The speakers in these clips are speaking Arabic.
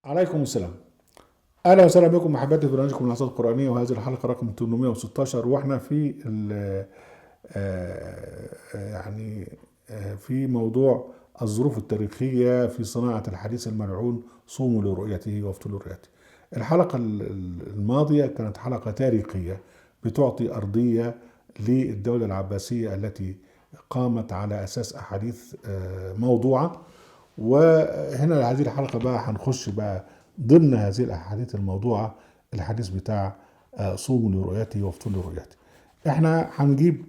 عليكم السلام. اهلا وسهلا بكم احبتي في برنامجكم العظات القرانيه، وهذه الحلقه رقم 816 واحنا في يعني في موضوع الظروف التاريخيه في صناعه الحديث الملعون، صوموا لرؤيته وافطروا لرؤيته. الحلقه الماضيه كانت حلقه تاريخيه بتعطي ارضيه للدوله العباسيه التي قامت على اساس احاديث موضوعه. وهنا هذه الحلقة بقى هنخش بقى ضمن هذه الأحاديث الموضوعة، الحديث بتاع صوموا لرؤيته وافطروا لرؤيته. احنا هنجيب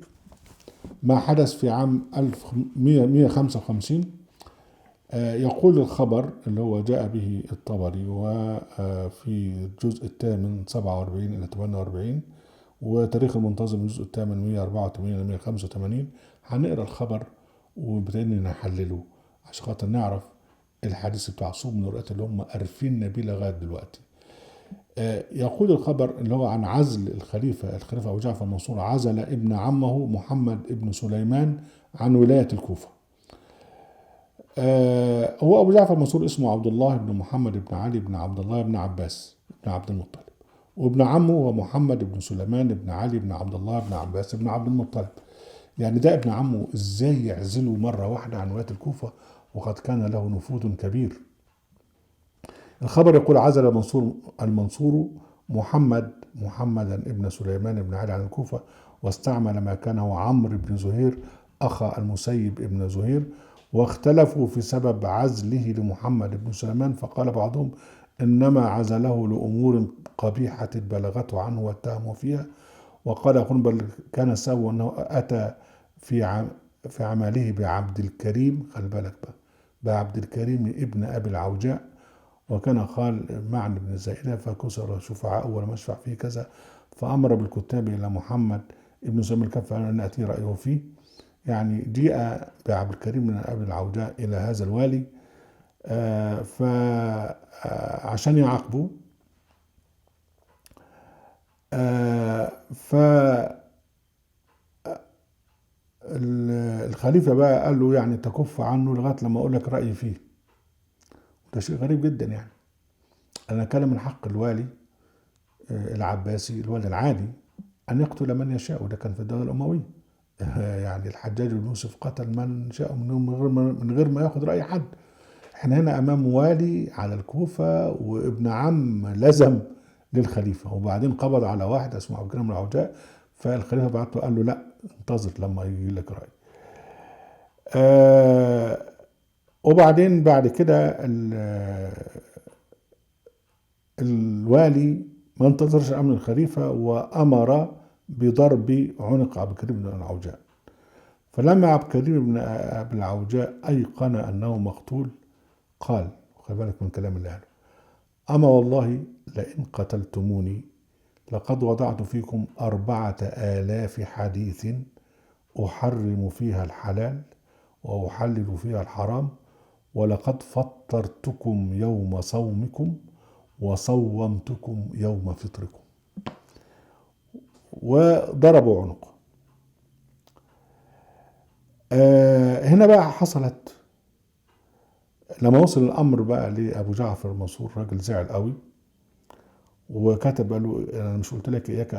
ما حدث في عام 1155. يقول الخبر اللي هو جاء به الطبري وفي الجزء الثامن 47 إلى 48، وتاريخ المنتظم الجزء الثامن 184 إلى 185. هنقرا الخبر وبدأنا نحلله عشان خاطر نعرف الحديث بتاع صوم من الرؤية اللي هم قارفين بيه لغايه دلوقتي. يقول الخبر اللي هو عن عزل الخليفه ابو جعفر المنصور، عزل ابن عمه محمد ابن سليمان عن ولايه الكوفه. هو ابو جعفر المنصور اسمه عبد الله بن محمد بن علي بن عبد الله بن عباس بن عبد المطلب، وابن عمه هو محمد بن سليمان بن علي بن عبد الله بن عباس بن عبد المطلب. يعني ده ابن عمه، ازاي يعزله مره واحده عن ولايه الكوفه وقد كان له نفوذ كبير؟ الخبر يقول عزل المنصور محمدا ابن سليمان بن علي عن الكوفة، واستعمل مكانه عمرو بن زهير أخا المسيب ابن زهير. واختلفوا في سبب عزله لمحمد بن سليمان، فقال بعضهم إنما عزله لأمور قبيحة بلغته عنه واتهمه فيها، وقال يقول بل كان سوى أنه أتى في في عمله بعبد الكريم، خلي بالك بقى، بعبد الكريم ابن أبي العوجاء، وكان خال معن بن زائدة، فكسر شفعاء ولم يشفع فيه كذا، فأمر بالكتاب إلى محمد ابن سليم الكف أن نأتي رأيه فيه. يعني جيء بعبد الكريم من أبي العوجاء إلى هذا الوالي فعشان يعاقبه. فالخليفة بقى قال له يعني تكف عنه لغاية لما أقول لك رأيي فيه. ده شيء غريب جدا. يعني أنا أتكلم من حق الوالي العباسي، الوالي العادي، أن يقتل من يشاء، وده كان في الدولة الأموية. يعني الحجاج بن يوسف قتل من شاء منهم من غير ما ياخد رأي حد. احنا هنا أمام والي على الكوفة وابن عم لزم للخليفة، وبعدين قبض على واحد اسمه عبد الكريم العوجاء، فالخليفة بعت له قال له لا، انتظر لما يجي لك رأي. وبعدين بعد كده الوالي ما انتظرش امر الخليفه وامر بضرب عنق عبد الكريم بن العوجاء. فلما عبد الكريم بن ابي العوجاء ايقن انه مقتول قال، خلي بالك من كلام الله، اما والله لئن قتلتموني لقد وضعت فيكم 4000 حديث احرم فيها الحلال واحلل فيها الحرام، ولقد فطرتكم يوم صومكم وصومتكم يوم فطركم. وضربوا عنقه. هنا بقى حصلت لما وصل الامر بقى لابو جعفر المنصور، راجل زعل قوي وكتب قال له انا مش قلت لك اياك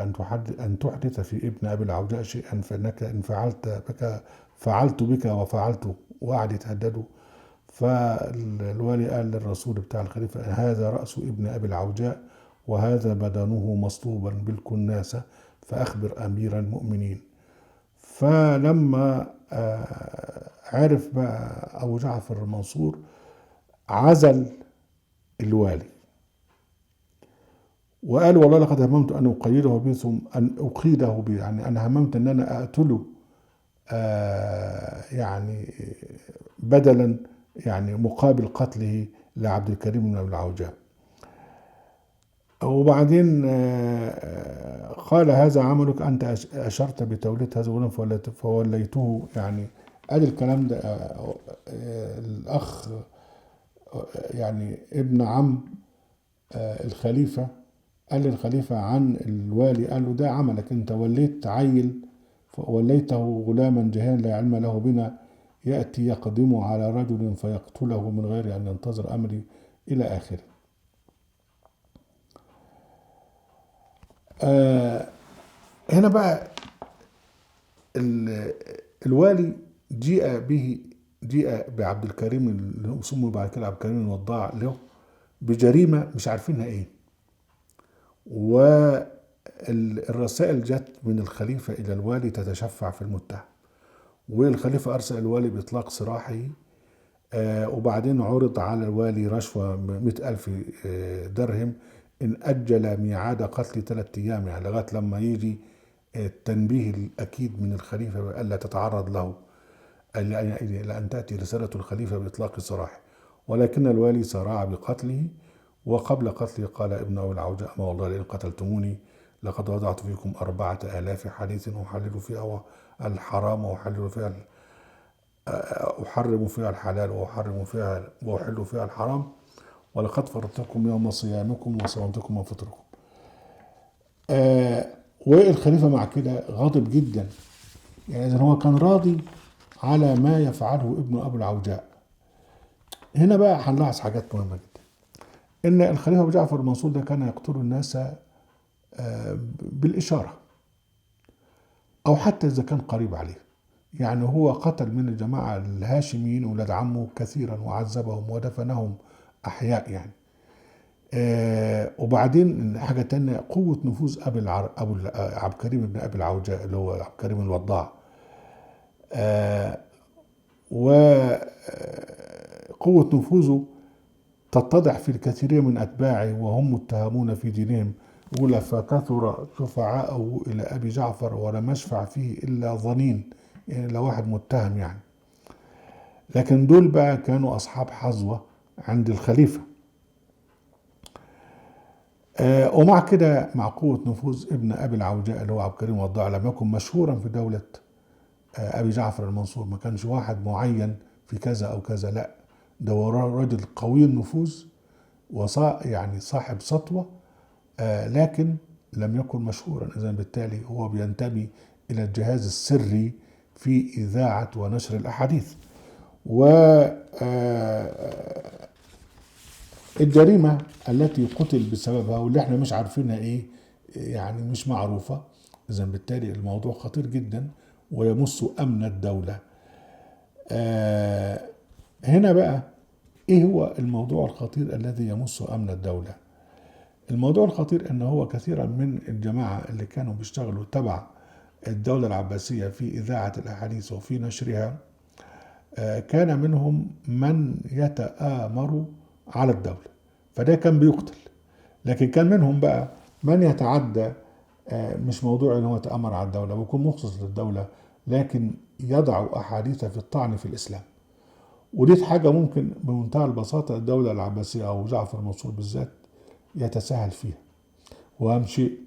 ان تحدث في ابن ابي العوجاء شيئا، فانك ان فعلت بك فعلت بك وفعلت، وقعد يتهدده. فالوالي قال للرسول بتاع الخليفه هذا راس ابن ابي العوجاء وهذا بدنه مصلوبا بالكناسه، فاخبر امير المؤمنين. فلما عرف بقى أبو جعفر المنصور عزل الوالي وقال والله لقد هممت أن أقيده به، ثم أن أقيده به، يعني أنا هممت أن أنا أقتله يعني بدلا، يعني مقابل قتله لعبد الكريم بن العوجاء. وبعدين قال هذا عملك، أنت أشرت بتولية هذا الغلام فوليته. يعني قال الكلام ده الأخ يعني ابن عم الخليفة قال للخليفة عن الوالي، قال له ده عملك، أنت وليت عيل وليته غلاما جهلا لا علم له بنا، يأتي يقدم على رجل فيقتله من غير أن ينتظر أمري إلى آخره. آه هنا بقى الوالي جيء بعبد الكريم اللي سمي بعد كده عبد الكريم الوضاع له بجريمة مش عارفينها ايه. والرسائل جت من الخليفة إلى الوالي تتشفع في المتهم، والخليفة أرسل الوالي بإطلاق سراحه. وبعدين عرض على الوالي رشوة 100,000 درهم إن أجل ميعاد قتل 3 أيام، يعني لغاية لما يجي التنبيه الأكيد من الخليفة ألا تتعرض له، لأن تأتي رسالة الخليفة بإطلاق سراحه. ولكن الوالي سارع بقتله، وقبل قتله قال ابن أبي العوجاء: أما والله لئن قتلتموني لقد وضعت فيكم 4,000 حديث أحلل فيها الحرام أحرم فيها الحلال وأحل فيها الحرام، ولقد فرضتكم يوم صيامكم وصومتكم وفطركم. والخليفة مع كده غاضب جدا، يعني إذا هو كان راضي على ما يفعله ابن أبي العوجاء. هنا بقى هنلاحظ حاجات مهمة جدا، إن الخليفة أبو جعفر المنصور ده كان يقتل الناس بالإشارة، أو حتى إذا كان قريب عليه. يعني هو قتل من الجماعة الهاشميين أولاد عمه كثيرا، وعذبهم ودفنهم أحياء يعني. وبعدين حاجة تانية، قوة نفوذ أبو عبد الكريم بن أبي العوجاء اللي هو عبد الكريم الوضاع. وقوة نفوذه تتضح في الكثير من أتباعه وهم متهمون في دينهم. يقول: فكثر شفعاءه إلى أبي جعفر ولم يشفع فيه إلا ظنين، يعني لو واحد متهم يعني. لكن دول بقى كانوا أصحاب حظوة عند الخليفة. ومع كده، مع قوة نفوذ ابن أبي العوجاء اللي هو عبد الكريم الوضاع، لم يكن مشهورا في دولة أبي جعفر المنصور. ما كانش واحد معين في كذا أو كذا، لا، ده هو راجل قوي النفوذ يعني صاحب سطوة، لكن لم يكن مشهورا. إذا بالتالي هو بينتمي إلى الجهاز السري في إذاعة ونشر الأحاديث. والجريمة التي قتل بسببها واللي احنا مش عارفينها ايه، يعني مش معروفة. إذا بالتالي الموضوع خطير جدا ويمس أمن الدولة. هنا بقى ايه هو الموضوع الخطير الذي يمس أمن الدولة؟ الموضوع الخطير ان هو كثيرا من الجماعة اللي كانوا بيشتغلوا تبع الدولة العباسية في إذاعة الأحاديث وفي نشرها، كان منهم من يتآمر على الدولة، فده كان بيقتل. لكن كان منهم بقى من يتعدى، مش موضوع ان هو يتآمر على الدولة، بيكون مخصص للدولة، لكن يضع أحاديث في الطعن في الإسلام. ودي حاجة ممكن بمنتهى البساطة الدولة العباسية أو جعفر المنصور بالذات يتساهل فيها. وأهم شيء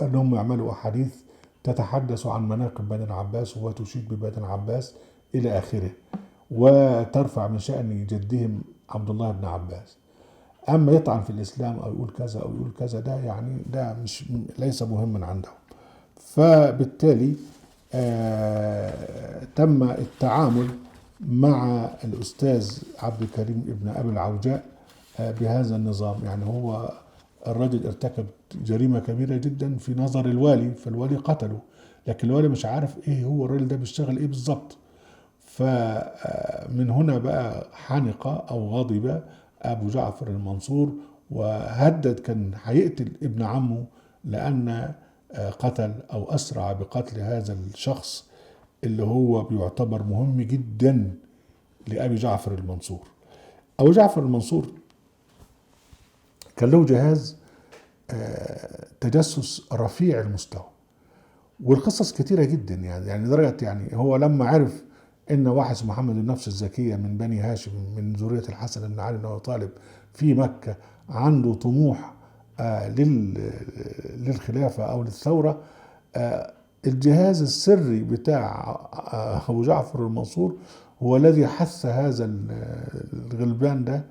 أنهم يعملوا أحاديث تتحدث عن مناقب بني العباس وتشيد ببني العباس إلى آخره، وترفع من شأن جدهم عبد الله بن عباس. أما يطعن في الإسلام أو يقول كذا أو يقول كذا، ده يعني ده مش ليس مهما عندهم. فبالتالي تم التعامل مع الأستاذ عبد الكريم ابن أبي العوجاء بهذا النظام. يعني هو الرجل ارتكب جريمة كبيرة جدا في نظر الوالي، فالوالي قتله، لكن الوالي مش عارف ايه هو الراجل ده بيشتغل ايه بالظبط. فمن هنا بقى حنق أو غضب أبو جعفر المنصور، وهدد كان هيقتل ابن عمه، لأن قتل أو أسرع بقتل هذا الشخص اللي هو بيعتبر مهم جدا لأبي جعفر المنصور. أبو جعفر المنصور كان له جهاز تجسس رفيع المستوى، والقصص كتيرة جدا، يعني لدرجة يعني هو لما عرف ان واحد اسمه محمد النفس الزكية من بني هاشم من ذرية الحسن بن علي بن ابي طالب في مكة عنده طموح للخلافة او للثورة، الجهاز السري بتاع ابو جعفر المنصور هو الذي حث هذا الغلبان ده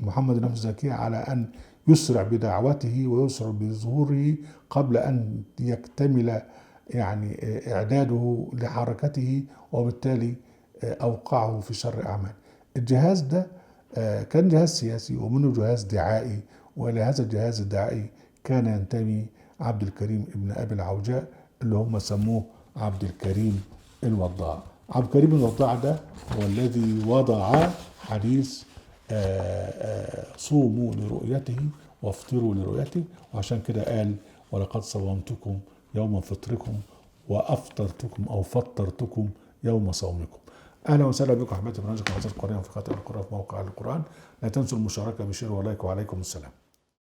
محمد النفس الزكية على ان يسرع بدعوته ويسرع بظهوره قبل ان يكتمل يعني إعداده لحركته، وبالتالي أوقعه في شر أعمال. الجهاز ده كان جهاز سياسي ومنه جهاز دعائي، وإلى هذا الجهاز الدعائي كان ينتمي عبد الكريم ابن أبي العوجاء اللي هم سموه عبد الكريم الوضاع. عبد الكريم الوضاع ده هو الذي وضع حديث صوموا لرؤيته وافطروا لرؤيته، وعشان كده قال ولقد صومتكم يوم فطركم وافطرتكم او فطرتكم يوم صومكم. اهلا وسهلا بكم احبابي في برنامج قناه القران في خاتم القران في موقع القران. لا تنسوا المشاركه بشير ولايك، وعليكم السلام.